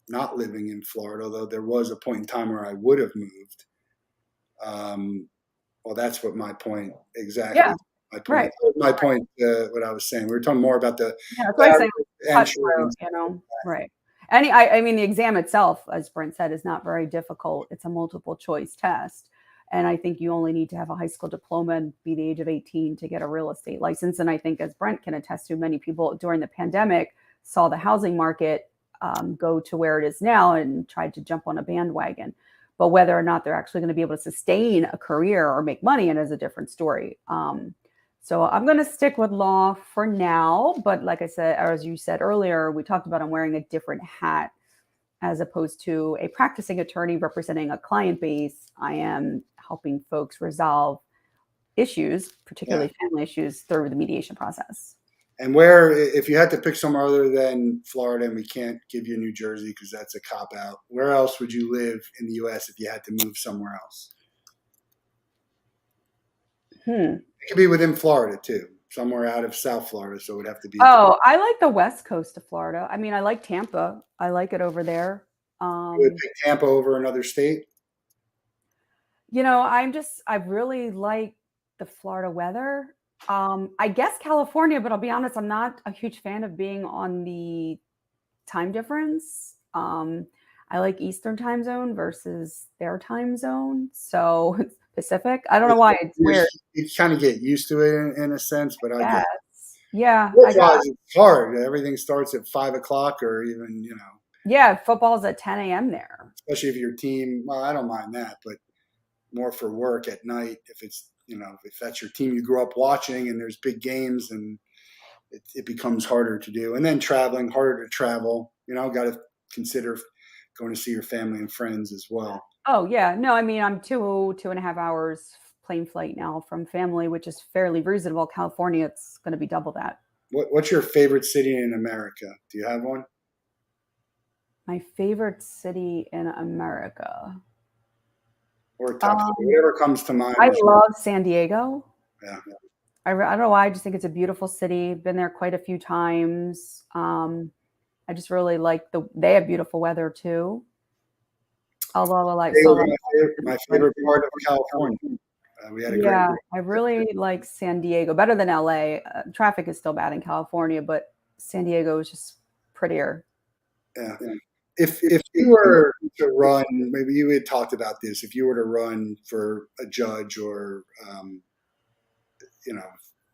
not living in Florida, although there was a point in time where I would have moved. Well, that's what my point exactly. Yeah. my point. Right. That was my point. What I was saying. We were talking more about the Yeah, that's why I say entry. cutthroat, right. I mean, the exam itself, as Brent said, is not very difficult. It's a multiple choice test. And I think you only need to have a high school diploma and be the age of 18 to get a real estate license. And I think, as Brent can attest to, many people during the pandemic saw the housing market go to where it is now and tried to jump on a bandwagon. But whether or not they're actually going to be able to sustain a career or make money in is a different story. So I'm going to stick with law for now. But like I said, or as you said earlier, we talked about I'm wearing a different hat as opposed to a practicing attorney representing a client base. I am helping folks resolve issues, particularly family issues, through the mediation process. And where, if you had to pick somewhere other than Florida, and we can't give you New Jersey because that's a cop out, where else would you live in the U.S. if you had to move somewhere else? It could be within Florida too, somewhere out of South Florida. So it would have to be. Oh, I like the west coast of Florida. I mean, I like Tampa. I like it over there. You would pick Tampa over another state? I really like the Florida weather. I guess California, but I'll be honest, I'm not a huge fan of being on the time difference. I like Eastern time zone versus their time zone. So Pacific. I don't know why it's weird. You kind of get used to it in a sense, but I get yeah. it's hard. Everything starts at 5 o'clock, or even Yeah, football's at 10 a.m. there. Especially if your team. Well, I don't mind that, but more for work at night. If it's if that's your team you grew up watching, and there's big games, and it becomes harder to do. And then traveling, harder to travel. Got to consider going to see your family and friends as well. Oh yeah, no, I mean I'm 2.5 hours plane flight now from family, which is fairly reasonable. California, it's going to be double that. What's your favorite city in America? Do you have one? My favorite city in America. Or whatever comes to mind. I love San Diego. Yeah. I don't know why. I just think it's a beautiful city. Been there quite a few times. I just really like they have beautiful weather too. Although I like my favorite part of California. We had a great week. I really like San Diego better than LA. Traffic is still bad in California, but San Diego is just prettier. Yeah. If you were to run, maybe you had talked about this. If you were to run for a judge or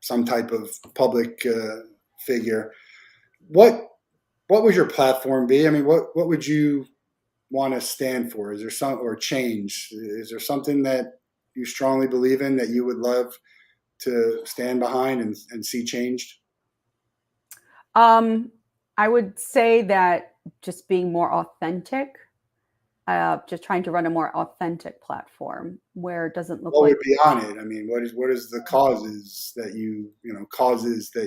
some type of public figure, what would your platform be? I mean, what would you want to stand for? Is there or change? Is there something that you strongly believe in that you would love to stand behind and see changed? I would say that just being more authentic, just trying to run a more authentic platform where it doesn't look what like. Would be on it? I mean, what is the causes that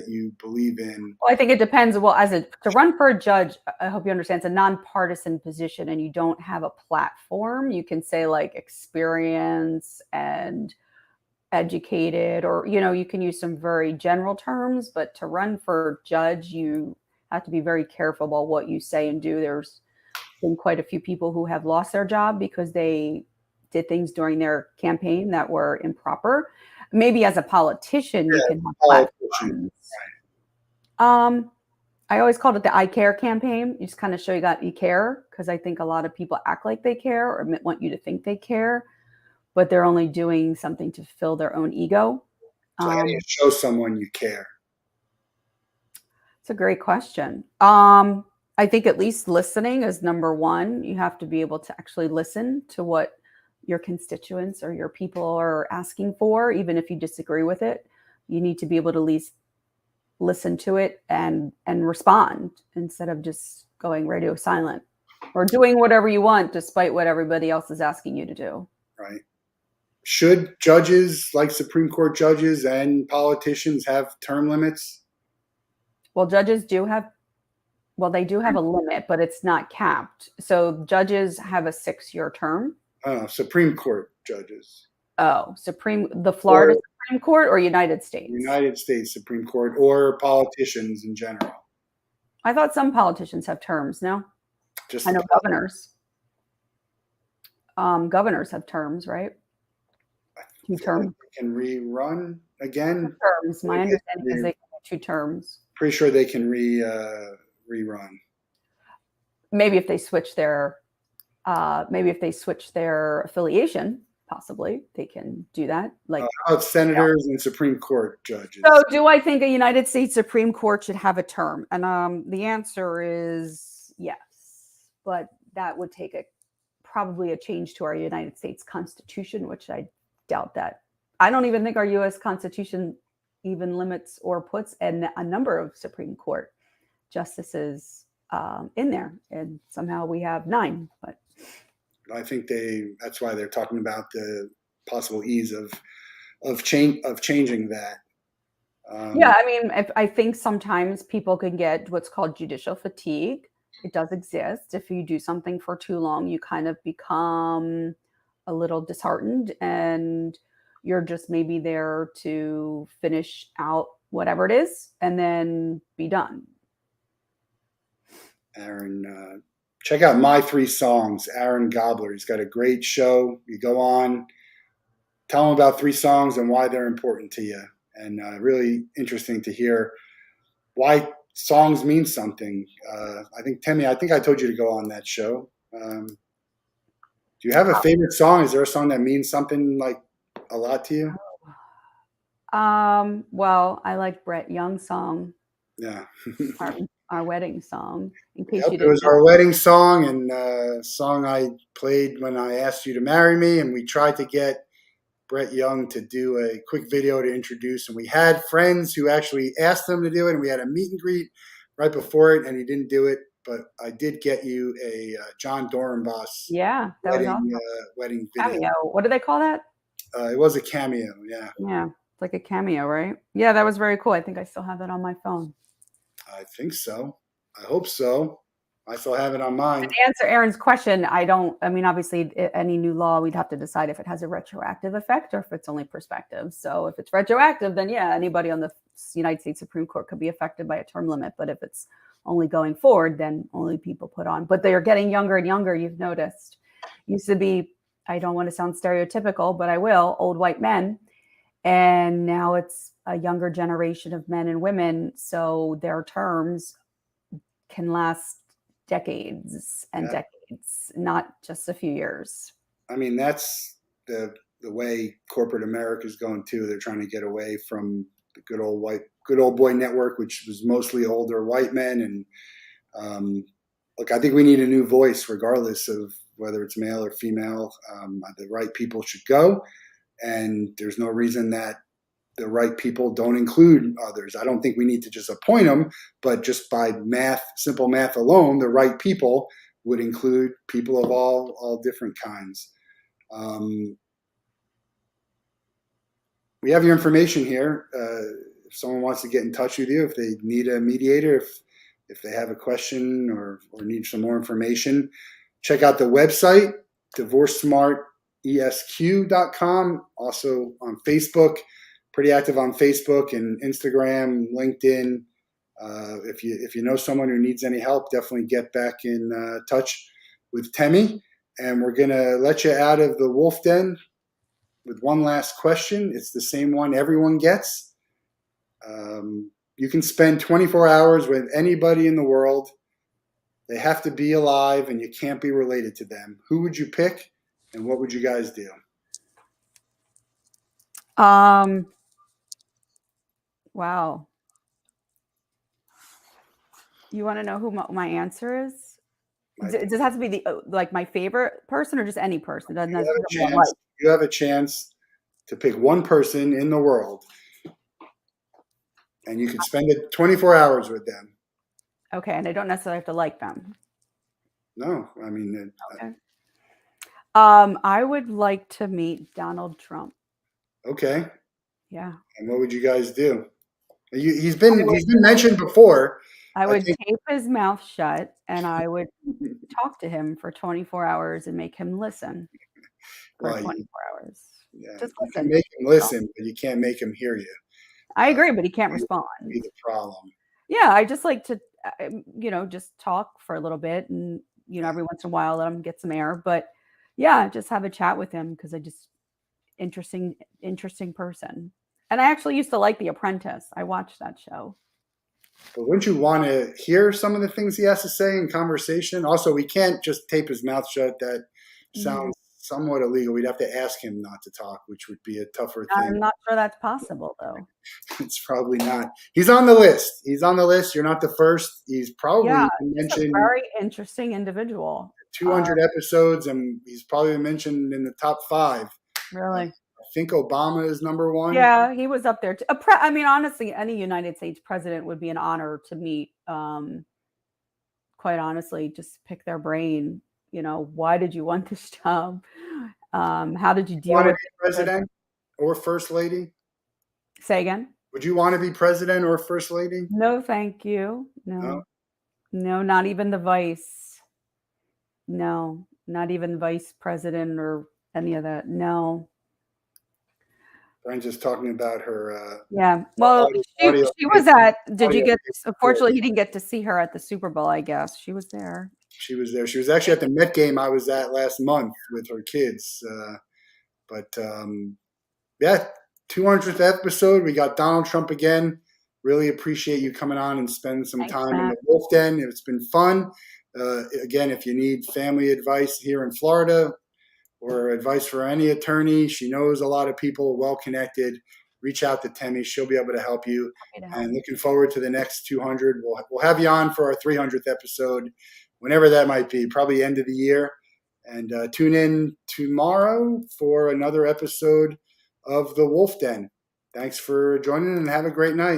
you believe in? Well, I think it depends. Well, to run for a judge, I hope you understand, it's a nonpartisan position, and you don't have a platform. You can say like experience and educated, or you can use some very general terms. But to run for judge, you have to be very careful about what you say and do. There's been quite a few people who have lost their job because they did things during their campaign that were improper. Maybe as a politician, you can have platforms. I always called it the I care campaign. You just kind of show you care, because I think a lot of people act like they care or want you to think they care, but they're only doing something to fill their own ego. So how do you show someone you care? It's a great question. I think at least listening is number one. You have to be able to actually listen to what your constituents or your people are asking for, even if you disagree with it. You need to be able to at least listen to it and respond instead of just going radio silent or doing whatever you want despite what everybody else is asking you to do. Right. Should judges, like Supreme Court judges and politicians, have term limits? Well, judges do have they do have a limit, but it's not capped. So judges have a 6-year term. Supreme Court judges. Oh, the Florida Supreme Court or United States? United States Supreme Court, or politicians in general. I thought some politicians have terms, no? I know governors. Governors have terms, right? 2 terms. Can rerun. again? Terms. My understanding is they can do 2 terms. Pretty sure they can rerun. Maybe if they switch their affiliation, possibly they can do that. Like, how about senators and Supreme Court judges? so do I think a United States Supreme Court should have a term? And the answer is yes, but that would take probably a change to our United States Constitution, which I doubt that. I don't even think our U.S. Constitution even limits or puts a number of Supreme Court justices in there, and somehow we have 9. But I think that's why they're talking about the possible ease of changing that. Yeah, I mean, I think sometimes people can get what's called judicial fatigue. It does exist. If you do something for too long, you kind of become a little disheartened, and you're just maybe there to finish out whatever it is and then be done. Aaron, check out My 3 Songs. Aaron Gobler. He's got a great show. You go on, tell him about 3 songs and why they're important to you. And really interesting to hear why songs mean something. I think, Temi, I think I told you to go on that show. Do you have a favorite song? Is there a song that means something like a lot to you? Well, I like Brett Young's song. Yeah. our wedding song. In case Yep, you it didn't was know. our wedding song and song I played when I asked you to marry me. And we tried to get Brett Young to do a quick video to introduce. And we had friends who actually asked him to do it. And we had a meet and greet right before it, and he didn't do it. But I did get you a John Dorenbos Yeah, that was awesome. wedding video. Cameo. What do they call that? It was a cameo, yeah. Yeah, it's like a cameo, right? Yeah, that was very cool. I think I still have that on my phone. I think so. I hope so. I still have it on mine. To answer Aaron's question, I mean, obviously, any new law, we'd have to decide if it has a retroactive effect or if it's only prospective. So if it's retroactive, then yeah, anybody on the United States Supreme Court could be affected by a term limit. But if it's only going forward, then only people put on. But they are getting younger and younger, you've noticed. Used to be, I don't want to sound stereotypical, but I will, old white men. And now it's a younger generation of men and women. So their terms can last decades and decades, not just a few years. I mean, that's the way corporate America is going too. They're trying to get away from the good old boy network, which was mostly older white men. And look, I think we need a new voice, regardless of whether it's male or female. The right people should go, and there's no reason that the right people don't include others. I don't think we need to just appoint them, but just by simple math alone, the right people would include people of all different kinds. We have your information here. If someone wants to get in touch with you, if they need a mediator, if they have a question or need some more information, check out the website, divorcesmartesq.com. Also on Facebook. Pretty active on Facebook and Instagram, LinkedIn. If you know someone who needs any help, definitely get back in touch with Temi. And we're gonna let you out of the Wolf Den with one last question. It's the same one everyone gets. You can spend 24 hours with anybody in the world. They have to be alive, and you can't be related to them. Who would you pick, and what would you guys do? Wow. You want to know who my answer is? Does it have to be the like my favorite person or just any person? You have a chance to pick one person in the world, and you could spend 24 hours with them. Okay, and I don't necessarily have to like them. No, I mean. Okay. I would like to meet Donald Trump. Okay. Yeah. And what would you guys do? He's been mentioned before. I would tape his mouth shut, and I would talk to him for 24 hours and make him listen for 24 hours. Yeah, just you listen. can make him listen, but you can't make him hear you. I agree, but he can't respond. Be the problem. Yeah, I just like to, just talk for a little bit, and every once in a while let him get some air. But yeah, just have a chat with him because I just interesting person. And I actually used to like The Apprentice. I watched that show. But wouldn't you want to hear some of the things he has to say in conversation? Also, we can't just tape his mouth shut. That Mm, sounds somewhat illegal. We'd have to ask him not to talk, which would be a tougher thing. I'm not sure that's possible, though. It's probably not. He's on the list. He's on the list. You're not the first. He's Yeah, probably been he's a mentioned very interesting individual. 200 episodes, and he's probably been mentioned in the top 5. Really. I think Obama is number 1. Yeah, he was up there. I mean, honestly, any United States president would be an honor to meet. Quite honestly, just pick their brain. Why did you want this job? How did you deal Want to with be it? president or first lady? Say again? Would you want to be president or first lady? No, thank you. No. No, no, not even the vice. No, not even vice president or any of that. No. Brian's just talking about her Yeah. Well, audio. she was at. Did you Audio. get? Unfortunately, he didn't get to see her at the Super Bowl. I guess she was there. She was there. She was actually at the Met game I was at last month with her kids. Yeah, 200th episode. We got Donald Trump again. Really appreciate you coming on and spending some Thanks, time in Matt. the Wolf Den. It's been fun. Again, if you need family advice here in Florida or advice for any attorney, she knows a lot of people, well connected. Reach out to Temi. She'll be able to help you. Happy to help. And looking forward to the next 200. We'll have you on for our 300th episode, whenever that might be, probably end of the year. And tune in tomorrow for another episode of the Wolf Den. Thanks for joining and have a great night.